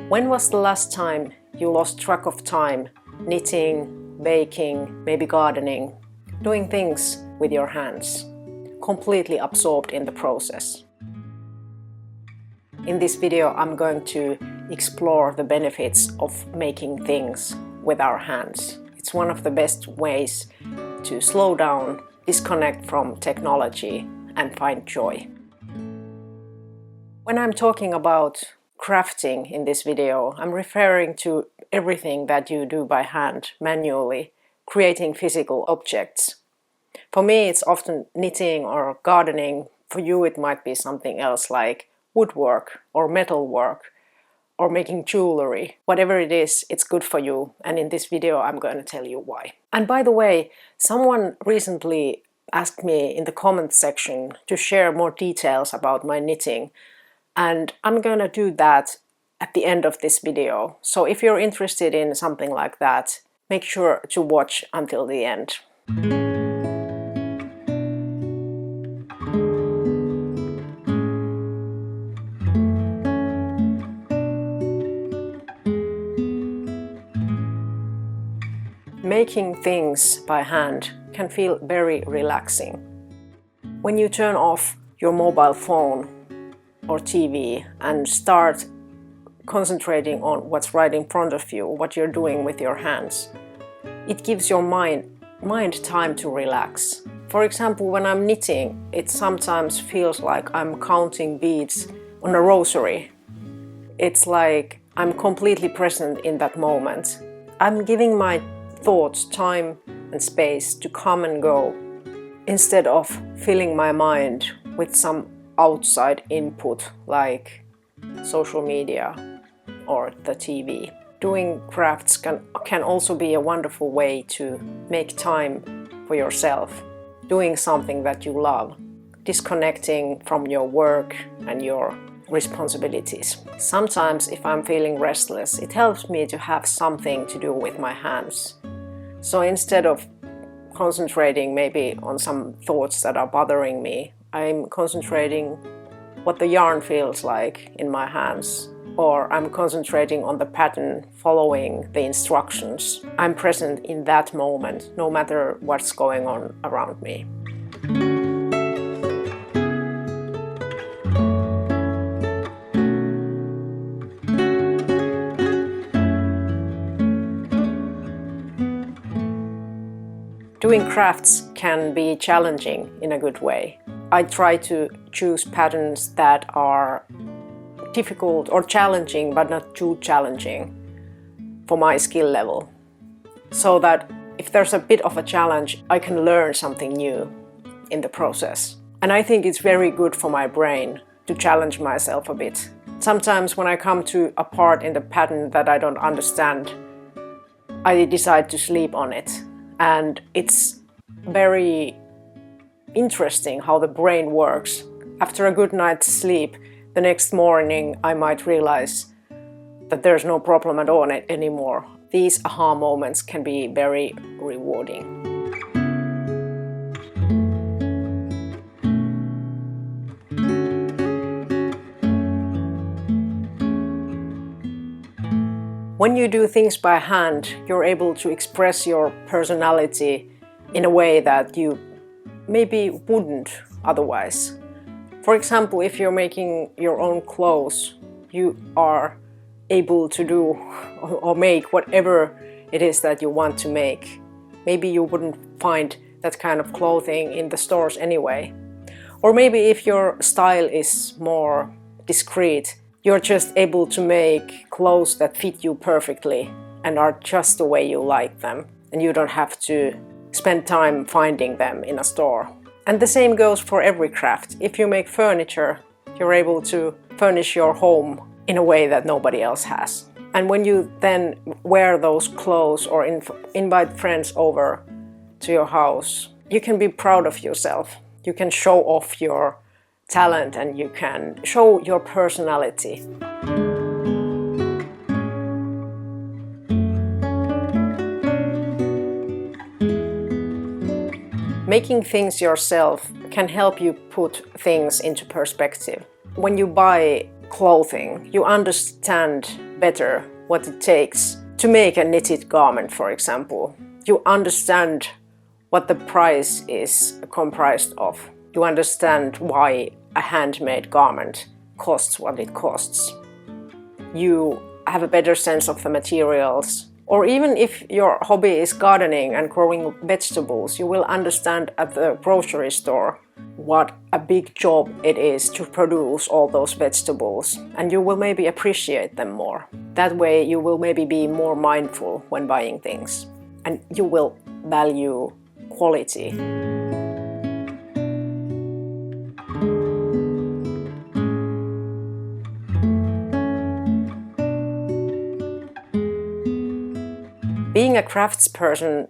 When was the last time you lost track of time knitting, baking, maybe gardening, doing things with your hands, completely absorbed in the process? In this video, I'm going to explore the benefits of making things with our hands. It's one of the best ways to slow down, disconnect from technology, and find joy. When I'm talking about crafting in this video, I'm referring to everything that you do by hand, manually, creating physical objects. For me, it's often knitting or gardening. For you, it might be something else like woodwork or metalwork or making jewelry. Whatever it is, it's good for you. And in this video, I'm going to tell you why. And by the way, someone recently asked me in the comments section to share more details about my knitting. And I'm going to do that at the end of this video. So if you're interested in something like that, make sure to watch until the end. Making things by hand can feel very relaxing. When you turn off your mobile phone or TV and start concentrating on what's right in front of you, what you're doing with your hands, it gives your mind time to relax. For example, when I'm knitting, it sometimes feels like I'm counting beads on a rosary. It's like I'm completely present in that moment. I'm giving my thoughts time and space to come and go, instead of filling my mind with some outside input like social media or the TV. Doing crafts can also be a wonderful way to make time for yourself, doing something that you love, disconnecting from your work and your responsibilities. Sometimes if I'm feeling restless, it helps me to have something to do with my hands. So instead of concentrating maybe on some thoughts that are bothering me, I'm concentrating what the yarn feels like in my hands, or I'm concentrating on the pattern, following the instructions. I'm present in that moment, no matter what's going on around me. Doing crafts can be challenging in a good way. I try to choose patterns that are difficult or challenging, but not too challenging for my skill level. So that if there's a bit of a challenge, I can learn something new in the process. And I think it's very good for my brain to challenge myself a bit. Sometimes when I come to a part in the pattern that I don't understand, I decide to sleep on it. And it's very interesting how the brain works. After a good night's sleep, the next morning I might realize that there's no problem at all anymore. These aha moments can be very rewarding. When you do things by hand, you're able to express your personality in a way that you maybe wouldn't otherwise. For example, if you're making your own clothes, you are able to do or make whatever it is that you want to make. Maybe you wouldn't find that kind of clothing in the stores anyway. Or maybe if your style is more discreet, you're just able to make clothes that fit you perfectly and are just the way you like them, and you don't have to spend time finding them in a store. And the same goes for every craft. If you make furniture, you're able to furnish your home in a way that nobody else has. And when you then wear those clothes or invite friends over to your house, you can be proud of yourself. You can show off your talent and you can show your personality. Making things yourself can help you put things into perspective. When you buy clothing, you understand better what it takes to make a knitted garment, for example. You understand what the price is comprised of. You understand why a handmade garment costs what it costs. You have a better sense of the materials. Or even if your hobby is gardening and growing vegetables, you will understand at the grocery store what a big job it is to produce all those vegetables, and you will maybe appreciate them more. That way you will maybe be more mindful when buying things, and you will value quality. Being a craftsperson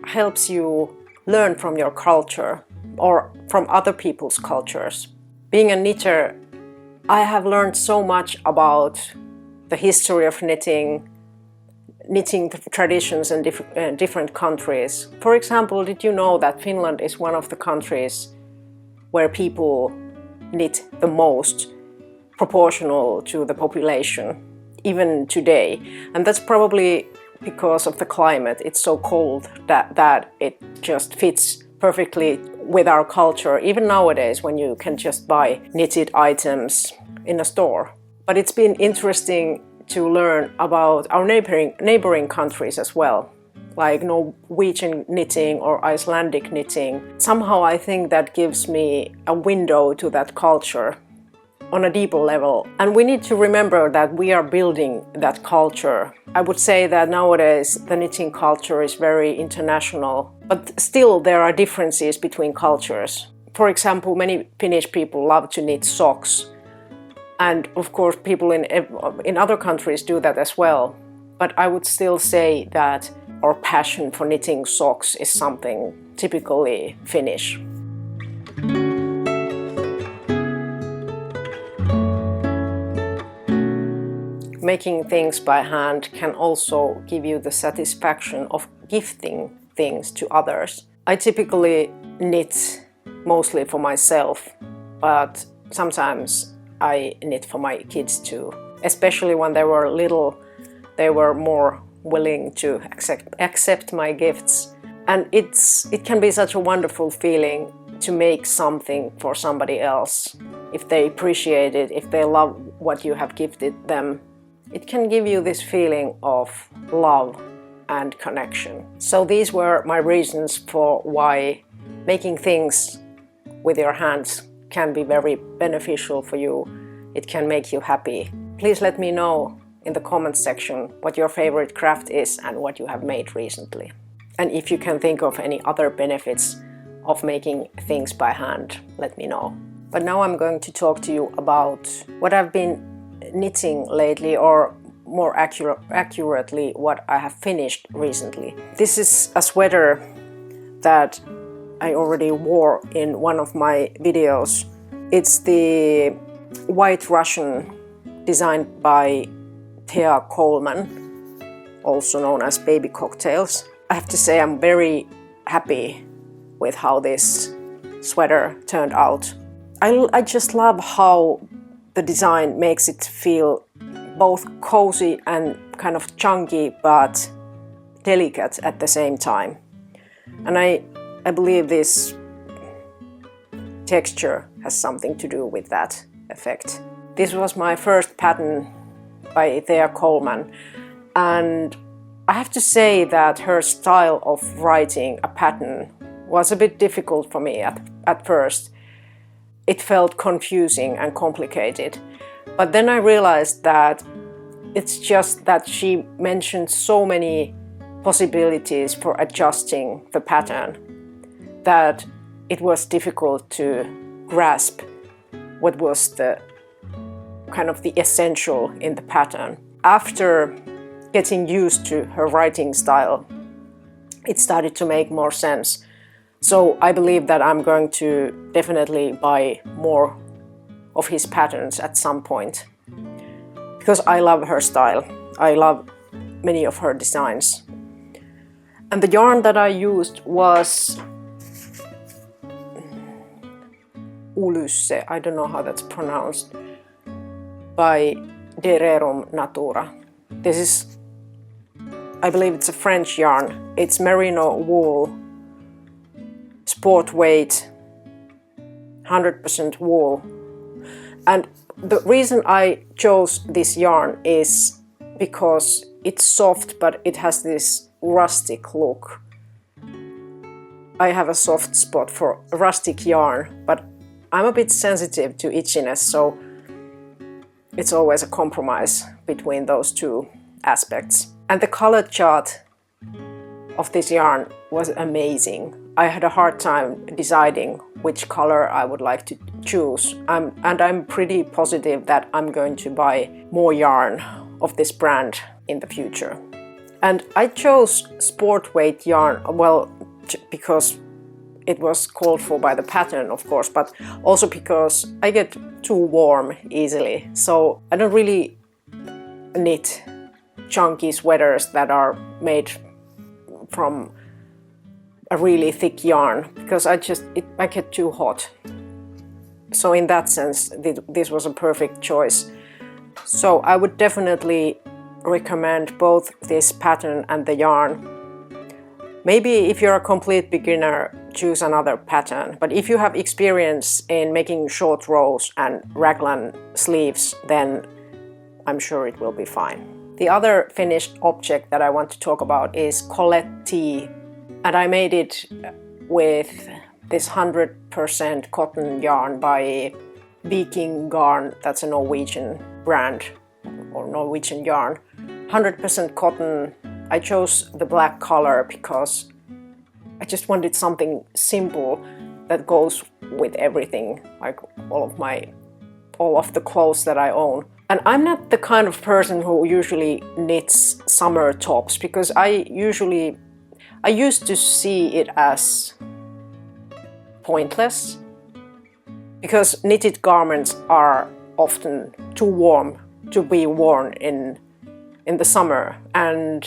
helps you learn from your culture or from other people's cultures. Being a knitter, I have learned so much about the history of knitting traditions in different countries. For example, did you know that Finland is one of the countries where people knit the most proportional to the population, even today? And that's probably because of the climate. It's so cold that it just fits perfectly with our culture, even nowadays when you can just buy knitted items in a store. But it's been interesting to learn about our neighboring countries as well, like Norwegian knitting or Icelandic knitting. Somehow I think that gives me a window to that culture on a deeper level. And we need to remember that we are building that culture. I would say that nowadays the knitting culture is very international, but still there are differences between cultures. For example, many Finnish people love to knit socks. And of course people in other countries do that as well. But I would still say that our passion for knitting socks is something typically Finnish. Making things by hand can also give you the satisfaction of gifting things to others. I typically knit mostly for myself, but sometimes I knit for my kids too. Especially when they were little, they were more willing to accept my gifts. And it can be such a wonderful feeling to make something for somebody else. If they appreciate it, if they love what you have gifted them, it can give you this feeling of love and connection. So these were my reasons for why making things with your hands can be very beneficial for you. It can make you happy. Please let me know in the comments section what your favorite craft is and what you have made recently. And if you can think of any other benefits of making things by hand, let me know. But now I'm going to talk to you about what I've been knitting lately, or more accurately what I have finished recently. This is a sweater that I already wore in one of my videos. It's the White Russian designed by Thea Coleman, also known as Baby Cocktails. I have to say I'm very happy with how this sweater turned out. I just love how the design makes it feel both cozy and kind of chunky, but delicate at the same time. And I believe this texture has something to do with that effect. This was my first pattern by Thea Coleman, and I have to say that her style of writing a pattern was a bit difficult for me at first. It felt confusing and complicated. But then I realized that it's just that she mentioned so many possibilities for adjusting the pattern that it was difficult to grasp what was the kind of the essential in the pattern. After getting used to her writing style, it started to make more sense. So I believe that I'm going to definitely buy more of his patterns at some point, because I love her style. I love many of her designs. And the yarn that I used was Ulysse, I don't know how that's pronounced, by De Rerum Natura. This is, I believe it's a French yarn. It's merino wool, sport weight, 100% wool. And the reason I chose this yarn is because it's soft, but it has this rustic look. I have a soft spot for rustic yarn, but I'm a bit sensitive to itchiness, so it's always a compromise between those two aspects. And the color chart of this yarn was amazing. I had a hard time deciding which color I would like to choose, and I'm pretty positive that I'm going to buy more yarn of this brand in the future. And I chose sport weight yarn, well, because it was called for by the pattern, of course, but also because I get too warm easily. So I don't really knit chunky sweaters that are made from a really thick yarn, because I get too hot. So in that sense, this was a perfect choice. So I would definitely recommend both this pattern and the yarn. Maybe if you're a complete beginner, choose another pattern. But if you have experience in making short rows and raglan sleeves, then I'm sure it will be fine. The other finished object that I want to talk about is Colette Tee. And I made it with this 100% cotton yarn by Viking Garn. That's a Norwegian brand or Norwegian yarn. 100% cotton. I chose the black color because I just wanted something simple that goes with everything, like all of the clothes that I own. And I'm not the kind of person who usually knits summer tops, because I used to see it as pointless, because knitted garments are often too warm to be worn in the summer. And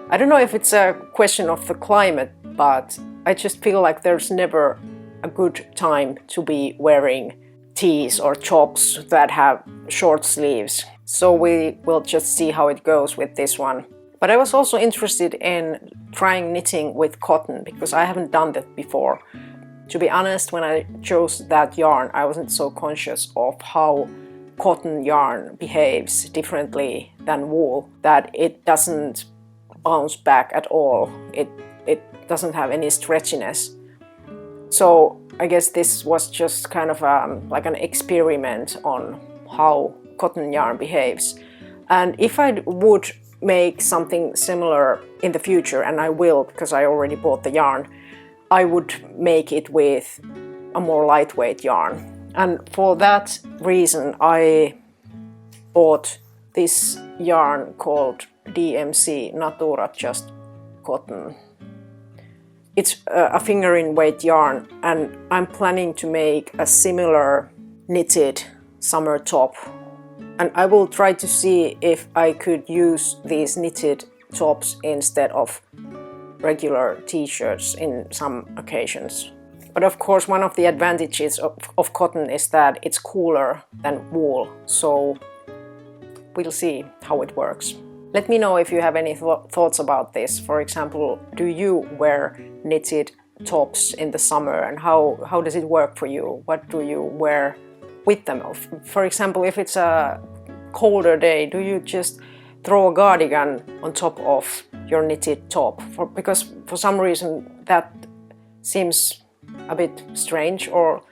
I don't know if it's a question of the climate, but I just feel like there's never a good time to be wearing tees or tops that have short sleeves. So we will just see how it goes with this one. But I was also interested in trying knitting with cotton, because I haven't done that before. To be honest, when I chose that yarn, I wasn't so conscious of how cotton yarn behaves differently than wool, that it doesn't bounce back at all. It doesn't have any stretchiness. So I guess this was just kind of like an experiment on how cotton yarn behaves. And if I would make something similar in the future, and I will because I already bought the yarn, I would make it with a more lightweight yarn. And for that reason I bought this yarn called DMC Natura Just Cotton. It's a fingering weight yarn, and I'm planning to make a similar knitted summer top. And I will try to see if I could use these knitted tops instead of regular t-shirts in some occasions. But of course, one of the advantages of cotton is that it's cooler than wool, so we'll see how it works. Let me know if you have any thoughts about this. For example, do you wear knitted tops in the summer, and how does it work for you? What do you wear with them? For example, if it's a colder day, do you just throw a cardigan on top of your knitted top? Because for some reason that seems a bit strange or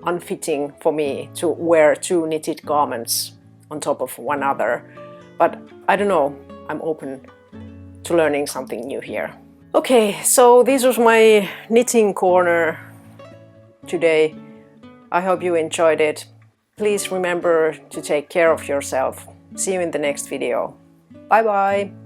unfitting for me to wear two knitted garments on top of one another. But I don't know, I'm open to learning something new here. Okay, so this was my knitting corner today. I hope you enjoyed it. Please remember to take care of yourself. See you in the next video. Bye bye!